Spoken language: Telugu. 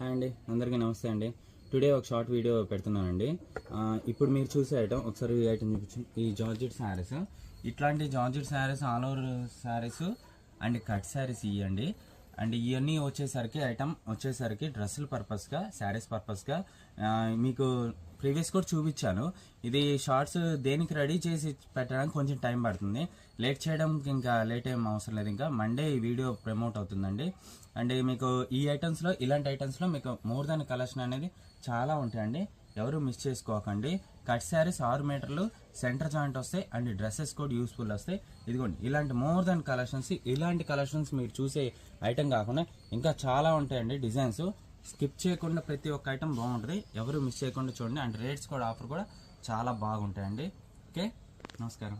హాయ్ అండి, అందరికీ నమస్తే అండి. టుడే ఒక షార్ట్ వీడియో పెడుతున్నానండి. ఇప్పుడు మీరు చూసే ఐటమ్ ఒకసారి ఈ ఐటమ్ చూపించు. ఈ జార్జెట్ శారీస్, ఇట్లాంటి georgette saris all over saris and cut saris ఇవ్వండి. అండ్ ఇవన్నీ వచ్చేసరికి ఐటమ్ వచ్చేసరికి డ్రెస్సుల పర్పస్గా, శారీస్ పర్పస్గా మీకు ప్రీవియస్ కూడా చూపించాను. ఇది షార్ట్స్ దేనికి రెడీ చేసి పెట్టడానికి కొంచెం టైం పడుతుంది. లేట్ చేయడానికి ఇంకా లేట్ ఏం అవసరం లేదు. ఇంకా మండే ఈ వీడియో ప్రమోట్ అవుతుందండి. అండ్ మీకు ఈ ఐటమ్స్లో, ఇలాంటి ఐటమ్స్లో మీకు మోర్ దాన్ కలెక్షన్ అనేది చాలా ఉంటాయండి. ఎవరు మిస్ చేసుకోకండి. కట్ శారీస్ 6 మీటర్లు సెంటర్ జాయింట్ వస్తాయి అండ్ డ్రెస్సెస్ కూడా యూస్ఫుల్ వస్తాయి. ఇదిగోండి ఇలాంటి మోర్ దాన్ కలెక్షన్స్. ఇలాంటి కలెక్షన్స్ మీరు చూసే ఐటమ్ కాకుండా ఇంకా చాలా ఉంటాయండి డిజైన్స్. స్కిప్ చేయకుండా ప్రతి ఒక్క ఐటమ్ బాగుంటుంది. ఎవరు మిస్ చేయకుండా చూడండి. అండ్ రేట్స్ కూడా, ఆఫర్ కూడా చాలా బాగుంటాయండి. ఓకే, నమస్కారం.